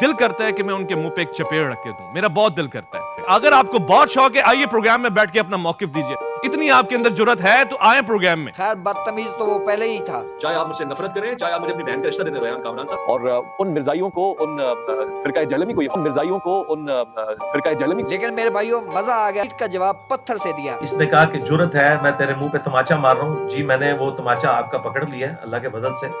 दिल करता है कि मैं उनके मुंह पे एक चपेड़ रख के दूं, मेरा बहुत दिल करता है। अगर आपको बहुत शौक है, आइए प्रोग्राम में बैठ के अपना मौकिफ दीजिए। इतनी आपके अंदर जुर्रत है तो आए प्रोग्राम में। खैर बदतमीज तो वो पहले ही था। चाहे आप मुझसे नफरत करें, चाहे आप मुझे अपनी बहन का रिश्ता देने रहे कामरान साहब। और उन मिर्जाइयों को, उन फिरका जहलमी को, उन मिर्जाइयों को, उन फिरका जहलमी। लेकिन मेरे भाइयों मजा आ गया, का जवाब पत्थर से दिया। इसने कहा कि जुर्रत है, मैं तेरे मुंह पे तमाचा मार रहा हूँ। जी मैंने वो तमाचा आपका पकड़ लिया है अल्लाह के फजल से।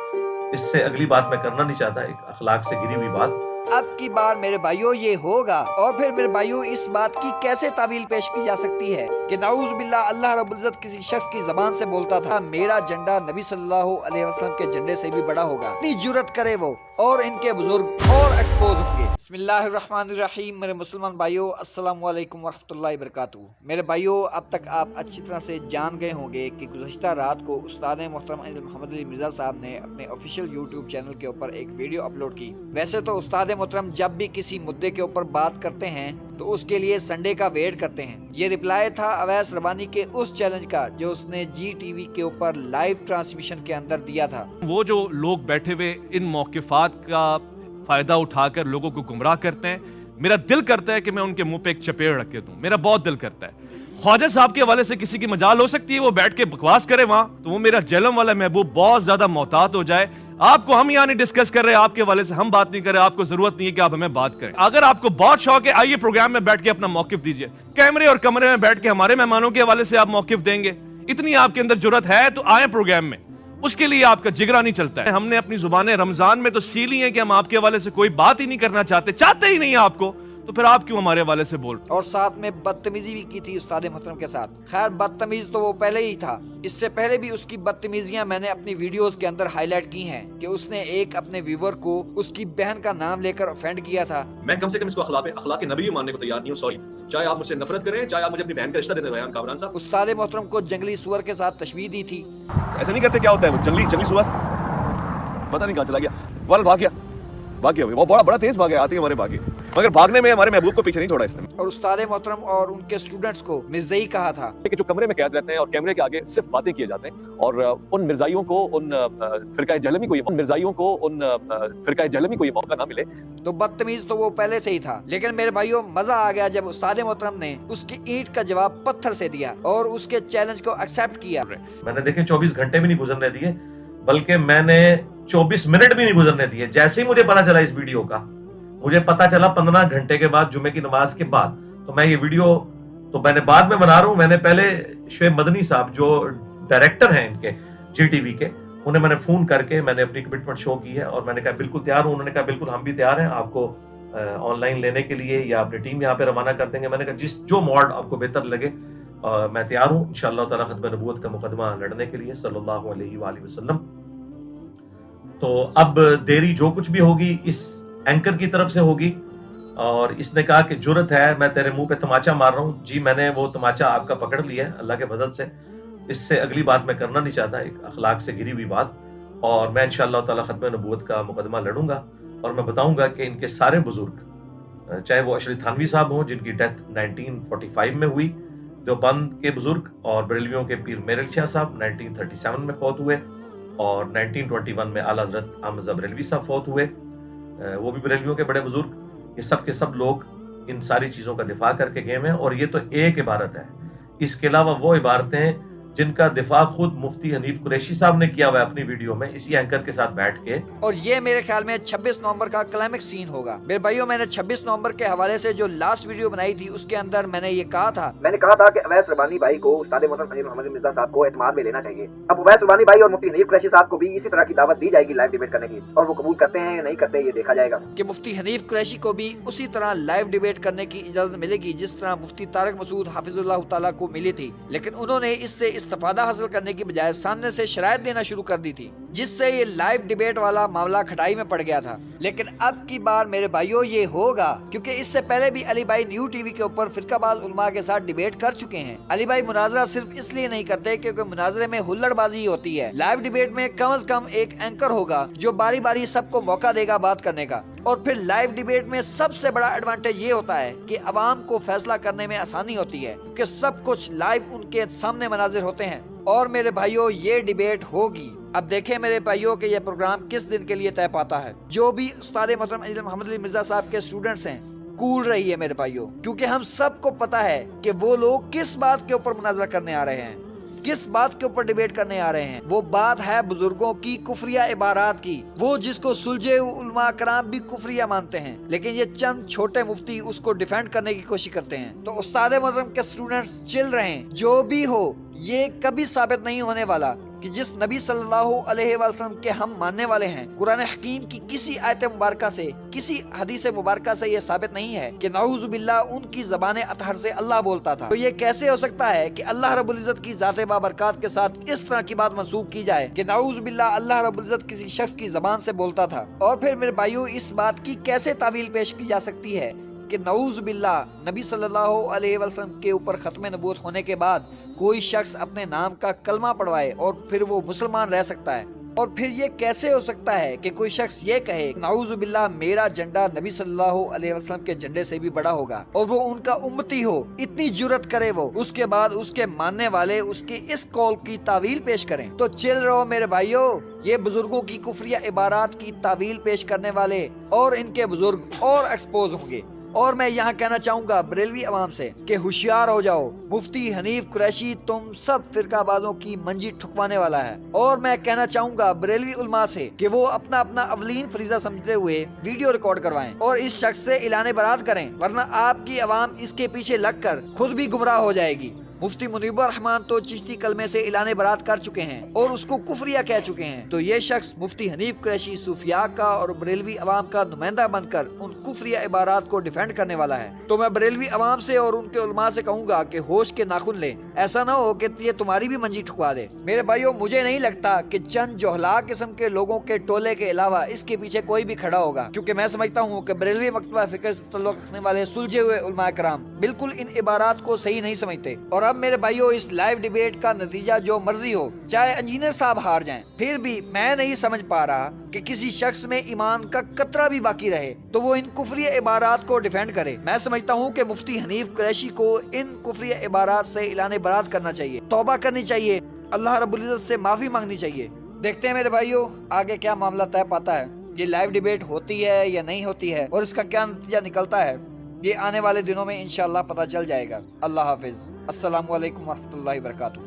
इससे अगली बात मैं करना नहीं चाहता, एक अखलाक से गिरी हुई बात। अब की बार मेरे भाइयों ये होगा। और फिर मेरे भाइयों इस बात की कैसे तावील पेश की जा सकती है कि नाउज़ बिल्लाह अल्लाह रब्बुल इज्जत किसी शख्स की जबान से बोलता था मेरा झंडा नबी सल्लल्लाहु अलैहि वसल्लम के झंडे से भी बड़ा होगा। इतनी जुर्रत करे वो और इनके बुजुर्ग और एक्सपोज होंगे। बिस्मिल्लाहिर्रहमानिर्रहीम। मेरे मुसलमान भाइयों अस्सलामु अलैकुम वरहमतुल्लाहि वबरकातुहू। मेरे भाइयों अब तक आप अच्छी तरह से जान गए होंगे कि गुज़श्ता रात को उस्ताद मोहतरम अनिल मोहम्मद अली मिर्ज़ा साहब ने अपने ऑफिशियल यूट्यूब चैनल के ऊपर एक वीडियो अपलोड की। वैसे तो उस्ताद मोहतरम जब भी किसी मुद्दे के ऊपर बात करते हैं तो उसके लिए संडे का वेट करते हैं। ये रिप्लाई था अवैस रबानी के उस चैलेंज का जो उसने GTV के ऊपर लाइव ट्रांसमिशन के अंदर दिया था। वो जो लोग बैठे हुए इन मौकिफात का फायदा उठाकर लोगों को गुमराह करते हैं, मेरा दिल करता है कि मैं उनके मुंह पे एक चपेड़ रख के दूं, मेरा बहुत दिल करता है। ख्वाजा साहब के हवाले से किसी की मजाल हो सकती है, वो बैठ के बकवास करे वहां, तो वो मेरा जलम वाला महबूब बहुत ज्यादा मोहतात हो जाए। आपको हम यहाँ नहीं डिस्कस कर रहे, आपके हवाले से हम बात नहीं कर रहे, आपको जरूरत नहीं है कि आप हमें बात करें। अगर आपको बहुत शौक है, आइए प्रोग्राम में बैठ के अपना मौकिफ दीजिए। कैमरे और कमरे में बैठ के हमारे मेहमानों के हवाले से आप मौकिफ देंगे, इतनी आपके अंदर जुर्रत है तो आए प्रोग्राम में। उसके लिए आपका जिगरा नहीं चलता है। हमने अपनी जुबानें रमजान में तो सीली हैं कि हम आपके हवाले से कोई बात ही नहीं करना चाहते ही नहीं आपको, तो फिर आप क्यों हमारे हवाले से बोल। और साथ में बदतमीजी भी की थी उस्ताद मोहतरम के साथ। खैर बदतमीज तो वो पहले ही था। इससे पहले भी उसकी बदतमीजियां मैंने अपनी वीडियोस के अंदर हाईलाइट की हैं कि उसने एक अपने व्यूवर को उसकी बहन का नाम लेकर ऑफेंड किया था। मैं कम से कम इसको अखलाक नबी मानने को तैयार नहीं हूँ। सॉरी, चाहे आप मुझसे नफरत करें, चाहे आप मुझे अपनी बहन का रिश्ता देने रहे कामरान साहब। उस्ताद मोहतरम को जंगली सुअर के साथ तशबीह दी थी। ऐसा नहीं करते, क्या होता है वो जंगली सुअर पता नहीं कहाँ चला गया, वाल भाग गया वो बड़ा तेज भागे, आते हमारे भागे, मगर भागने में हमारे महबूब को पीछे नहीं छोड़ा इसने। और उस्ताद मोहतरम और उनके स्टूडेंट्स को मिर्ज़ई कहा था कि जो कमरे में कैद रहते हैं और कैमरे के आगे सिर्फ बातें किए जाते हैं। और उन मिर्जाइयों को, उन फिरका जहलमी को, उन मिर्जाइयों को, उन फिरका जहलमी को ये मौका ना मिले। तो बदतमीज तो वो पहले से ही था। लेकिन मेरे भाइयों मजा आ गया जब उस्ताद मोहतरम ने उसकी ईंट का जवाब पत्थर से दिया और उसके चैलेंज को एक्सेप्ट किया। मैंने देखे 24 घंटे भी नहीं गुजरने दिए, बल्कि मैंने 24 मिनट भी नहीं गुजरने दिए। जैसे ही मुझे पता चला इस वीडियो का, मुझे पता चला 15 घंटे के बाद, जुमे की नमाज के बाद, तो मैं ये वीडियो तो मैंने बाद में बना रहा हूँ। मैंने पहले शुएब मदनी साहब जो डायरेक्टर हैं इनके GTV के, उन्हें मैंने फोन करके मैंने अपनी कमिटमेंट शो की है और मैंने कहा बिल्कुल तैयार हूँ। उन्होंने कहा बिल्कुल हम भी तैयार हैं आपको ऑनलाइन लेने के लिए, या अपनी टीम यहाँ पे रवाना कर देंगे। मैंने कहा जो मॉड आपको बेहतर लगे मैं तैयार हूँ इंशाअल्लाह ताला खत्म नबूवत का मुकदमा लड़ने के लिए सल्लल्लाहु अलैहि वसल्लम। तो अब देरी जो कुछ भी होगी इस एंकर की तरफ से होगी। और इसने कहा कि जुर्रत है, मैं तेरे मुंह पे तमाचा मार रहा हूँ। जी मैंने वो तमाचा आपका पकड़ लिया है अल्लाह के फजल से। इससे अगली बात मैं करना नहीं चाहता, एक अखलाक से गिरी हुई बात। और मैं इंशाअल्लाह ताला खत्म नबूवत का मुकदमा लड़ूंगा और मैं बताऊंगा कि इनके सारे बुजुर्ग, चाहे वो अशरफ थानवी साहब हों जिनकी डेथ 1945 में हुई, देवबंद के बुजुर्ग, और बरेलवियों के पीर मेरल शाह साहब 1937 में फौत हुए, और 1921 में आला हज़रत अहमद बरेलवी साहब फौत हुए, वो भी बरेलवियों के बड़े बुजुर्ग। ये सब के सब लोग इन सारी चीज़ों का दिफा करके गए हैं। और ये तो एक इबारत है, इसके अलावा वो इबारतें जिनका दिफा खुद मुफ्ती हनीफ कुरैशी साहब ने किया हुआ है अपनी वीडियो में इसी एंकर के साथ बैठ के। और ये मेरे ख्याल में 26 नवंबर का क्लाइमेक्स सीन होगा। मेरे भाइयों मैंने 26 नवंबर के हवाले से जो लास्ट वीडियो बनाई थी उसके अंदर मैंने कहा था कि अवैस रबानी भाई को उस्ताद मोहतरम अनिल मोहम्मद अली मिर्ज़ा साहब को एतमाद में लेना चाहिए। अब अवैस रबानी भाई और मुफ्ती हनीफ कुरैशी साहब को भी इसी तरह की दावत दी जाएगी लाइव डिबेट करने की, और वो कबूल करते हैं या नहीं करते ये देखा जाएगा। कि मुफ्ती हनीफ कुरैशी को भी उसी तरह लाइव डिबेट करने की इजाजत मिलेगी जिस तरह मुफ्ती तारिक मसूद हाफिजुल्लाह ताला को मिली थी। लेकिन उन्होंने इससे इस्तिफादा हासिल करने की बजाय सामने से शरायत देना शुरू कर दी थी, जिससे ये लाइव डिबेट वाला मामला खटाई में पड़ गया था। लेकिन अब की बार मेरे भाइयों ये होगा, क्योंकि इससे पहले भी अली भाई न्यू टीवी के ऊपर फिरकाबाज उलमा के साथ डिबेट कर चुके हैं। अली भाई मुनाजरा सिर्फ इसलिए नहीं करते क्योंकि मुनाजरे में हुल्लड़बाजी होती है। लाइव डिबेट में कम से कम एक एंकर होगा जो बारी बारी सबको मौका देगा बात करने का। और फिर लाइव डिबेट में सबसे बड़ा एडवांटेज ये होता है कि अवाम को फैसला करने में आसानी होती है, क्योंकि सब कुछ लाइव उनके सामने मनाजिर होते हैं। اور میرے بھائیوں یہ ڈیبیٹ ہوگی. اب دیکھیں میرے بھائیوں کہ یہ پروگرام کس دن کے لیے طے پاتا ہے. جو بھی استاد محترم محمد علی مرزا صاحب کے اسٹوڈنٹس ہیں کول رہی ہے میرے بھائیوں, کیونکہ ہم سب کو پتا ہے کہ وہ لوگ کس بات کے اوپر مناظرہ کرنے آ رہے ہیں, کس بات کے اوپر ڈیبیٹ کرنے آ رہے ہیں. وہ بات ہے بزرگوں کی کفریہ عبارات کی, وہ جس کو سلجھے علماء کرام بھی کفریہ مانتے ہیں, لیکن یہ چند چھوٹے مفتی اس کو ڈیفینڈ کرنے کی کوشش کرتے ہیں. تو استاد محترم کے اسٹوڈنٹس چل رہے ہیں, جو بھی ہو یہ کبھی ثابت نہیں ہونے والا کہ جس نبی صلی اللہ علیہ وسلم کے ہم ماننے والے ہیں, قرآن حکیم کی کسی آیت مبارکہ سے, کسی حدیث مبارکہ سے یہ ثابت نہیں ہے کہ نعوذ باللہ ان کی زبان اطہر سے اللہ بولتا تھا. تو یہ کیسے ہو سکتا ہے کہ اللہ رب العزت کی ذات بابرکات کے ساتھ اس طرح کی بات منسوب کی جائے کہ نعوذ باللہ اللہ رب العزت کسی شخص کی زبان سے بولتا تھا. اور پھر میرے بھائیوں اس بات کی کیسے تعویل پیش کی جا سکتی ہے کہ نعوذ باللہ نبی صلی اللہ علیہ وسلم کے اوپر ختم نبوت ہونے کے بعد کوئی شخص اپنے نام کا کلمہ پڑھوائے اور پھر وہ مسلمان رہ سکتا ہے. اور پھر یہ کیسے ہو سکتا ہے کہ کوئی شخص یہ کہے نعوذ باللہ میرا جھنڈا نبی صلی اللہ علیہ وسلم کے جھنڈے سے بھی بڑا ہوگا, اور وہ ان کا امتی ہو, اتنی جرت کرے وہ, اس کے بعد اس کے ماننے والے اس کی اس قول کی تعویل پیش کریں. تو چل رہو میرے بھائیوں, یہ بزرگوں کی کفریہ عبارات کی تعویل پیش کرنے والے اور ان کے بزرگ اور ایکسپوز ہوں گے. اور میں یہاں کہنا چاہوں گا بریلوی عوام سے کہ ہوشیار ہو جاؤ, مفتی حنیف قریشی تم سب فرقہ بازوں کی منجی ٹھکوانے والا ہے. اور میں کہنا چاہوں گا بریلوی علماء سے کہ وہ اپنا اپنا اولین فریضہ سمجھتے ہوئے ویڈیو ریکارڈ کروائیں اور اس شخص سے اعلان برات کریں, ورنہ آپ کی عوام اس کے پیچھے لگ کر خود بھی گمراہ ہو جائے گی. مفتی منیب الرحمان تو چشتی کلمے سے اعلان برات کر چکے ہیں اور اس کو کفریہ کہہ چکے ہیں. تو یہ شخص مفتی حنیف قریشی صوفیاء کا اور بریلوی عوام کا نمائندہ بن کر ان کفریہ عبارات کو ڈیفینڈ کرنے والا ہے. تو میں بریلوی عوام سے اور ان کے علماء سے کہوں گا کہ ہوش کے ناخن لیں, ایسا نہ ہو کہ یہ تمہاری بھی منجی ٹھکوا دے. میرے بھائیوں مجھے نہیں لگتا کہ چند جوہلا قسم کے لوگوں کے ٹولے کے علاوہ اس کے پیچھے کوئی بھی کھڑا ہوگا, کیونکہ میں سمجھتا ہوں کہ بریلوی مکتبہ فکر سے تعلق رکھنے والے سلجھے ہوئے علماء کرام بالکل ان عبارات کو صحیح نہیں سمجھتے. اور اب میرے بھائیوں اس لائیو ڈیبیٹ کا نتیجہ جو مرضی ہو, چاہے انجینئر صاحب ہار جائیں, پھر بھی میں نہیں سمجھ پا رہا کہ کسی شخص میں ایمان کا قطرہ بھی باقی رہے تو وہ ان کفری عبارات کو ڈیفینڈ کرے. میں سمجھتا ہوں کہ مفتی حنیف قریشی کو ان کفری عبارات سے اعلان برات کرنا چاہیے, توبہ کرنی چاہیے, اللہ رب العزت سے معافی مانگنی چاہیے. دیکھتے ہیں میرے بھائیوں آگے کیا معاملہ طے پاتا ہے, یہ لائیو ڈیبیٹ ہوتی ہے یا نہیں ہوتی ہے, اور اس کا کیا نتیجہ نکلتا ہے, یہ آنے والے دنوں میں انشاءاللہ پتہ چل جائے گا. اللہ حافظ. السلام علیکم ورحمۃ اللہ وبرکاتہ.